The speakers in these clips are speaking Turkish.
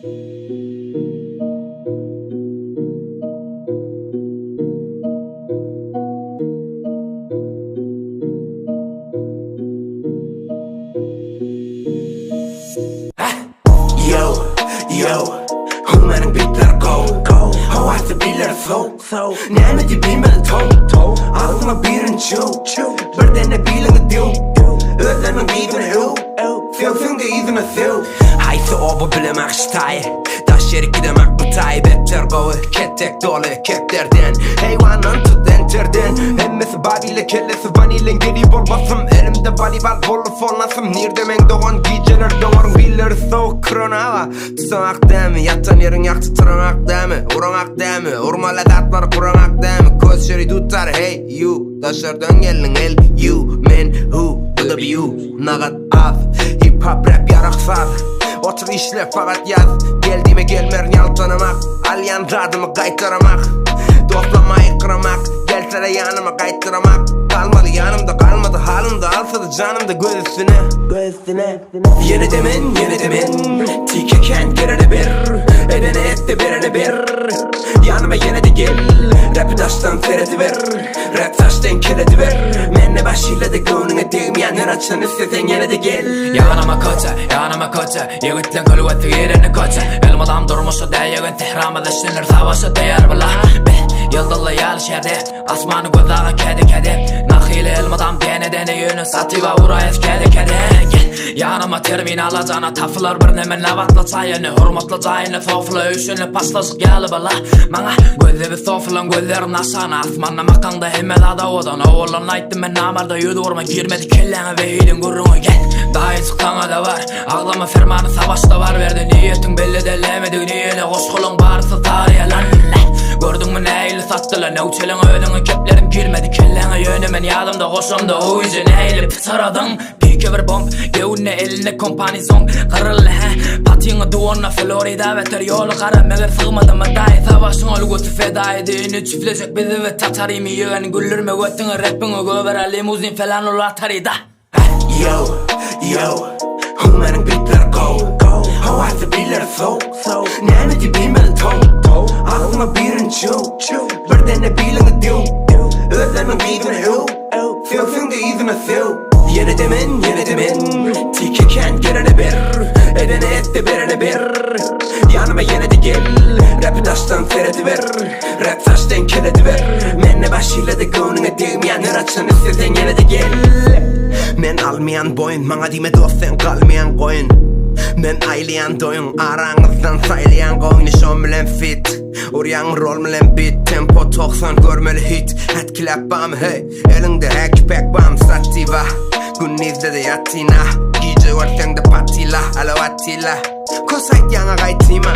HOoman'ın beatleri go Havası bilir so Neyme de bilmeli to Ağzıma birin chew Birdene bilini diw Özlemin giyvini hu Sevsin de izini sev Haysi obu bilemek ştayı Daş yeri gidemek bu tayı Better go Kettek dolu keklerden HeyOne'ın tut enterden Emmesi babiyle kellesi vaniyle Geri bol basım elimde volleyball Bolu fornasım Nirdemen doğan geceler doğan Bilir so krona Tutamak demi Yatan yerin yaktı tırnak demi Uramak demi Urmala datlar kuramak demi Koz şeri tutar hey you Daşlardan gelin el you men who bu da bir you Nagat az Hiphop rap yaraksaz Otur işle fakat yaz Geldiğime gelmer yaltanamak Alyan radımı kaytaramak Toplamayı kıramak Gelse de yanıma kaytıramak Kalmadı yanımda kalmadı halimde Alsa da canımda göz üstüne Yeni demin Tikeken geride bir Edene etti birine bir Yanıma yine de gel Rap'i taştan seredi ver Rap taştan keledi ver Menne başıyla da gönlüne değmeyen her açan istesen yine de gel Yanıma koça Yigitlen kölüvetli yerine koça Elim adam durmuşu değegin Tehramı da şinir savaşı değer bula Yıldırlı yal şerde Asmanı gözağı kedi Nakhili elim adam dene yönü Sativa urayız kedi Yanıma terminal alacağına tafılar bir nemen lavatla çayını Hurmatlı cayını sofla üşünlü paslasık geli bala Bana gözleri soflan gözlerin aşağına Asmanla makanda hemel odan Oğlan ayttım ben namarda yüdü vurma Girmedi kellene ve iyilin gurrunu gel Daha iyi çıktana da var Ağlama fermanı savaşta var Verdi niyetin belli delemedi Niyeli koşkulun bağırsa tarihe lan Gördün mü neyle sattılar Ne uçelin ödünü keplerim girmedi kellene Yönümen yadımda koşumda o yüzden eğilip saradın Pike bir bomb Gevunne eline kompanizon Kırıllı he Patini duvarına Florida Veter yolu kara Meğer sığmadı mı dahi Savaşın olgusu feda edini Çiftlecek bizi ve tatarimi Yığın güllürme götünü Rappini göbere limuzin falan ol atarida Yo HOoman'ın beatleri go Havası bilir so Neyme de bilmeli to Ağzıma birin chew Birdene bilini diw Özlemin giyvini hu Sevsin de izini sev Yeni demin Tikeken geride bir Edene etti birine bir Yanıma yine de gel Rap'i taştan seredi ver Rap taştan keledi ver Menne başıyla da gönlüne değmeyen her açan istesen yine de gel Men almayan boyun Bana dime dost sen kalmayan koyun Men aylayan doyun Aranızdan saylayan koyun İşon bilen fit Uryan rol bilen bit Tempo 90 görmeli hit Etkilep bam hey Elinde hackpack bam sativa Günnizde de yatina Gece görsen de patila Alavatila Kosayt yana kaytima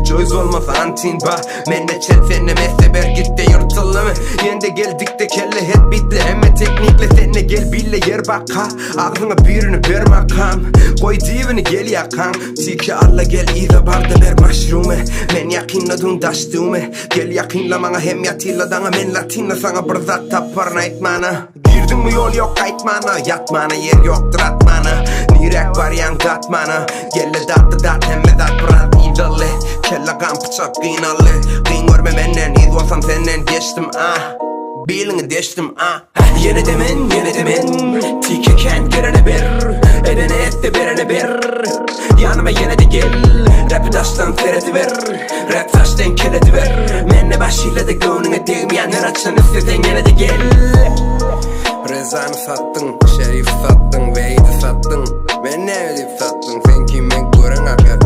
Joyz olmaz antin ba Menne çet senne meseber gitte yırtıldı mı Yende geldik de kelle het bitti Hemme teknikle senne gel bille yer baka Ağzına birini ver makam Koy divini gel yakan Tiki alla gel iza barda ver maşrume Men yakinladun daştume Gel yakinla bana hem yatilla dana Men latinla sana bir zat tapar nightmana Girdin mi yol yok kaytmana Yatmana yer yoktur atmana Nirek var yan datmana Gelle dat hemme dat bırak idalle Kella kan bıçak kıynalı Kıyın görme benden İzvasam senden geçtim Bilini deştim Yeni demin Tikeken gerine bir Edene etti birine bir Yanıma yine de gel Rap'i taştan seredi ver Rap taştan keledi ver Menne başıyla da gönlüne değmeyen her açan istesen yine de gel Rezanı sattın Şerif sattın Veydi sattın Ben ne ödeyip sattın Sen kimin görün akar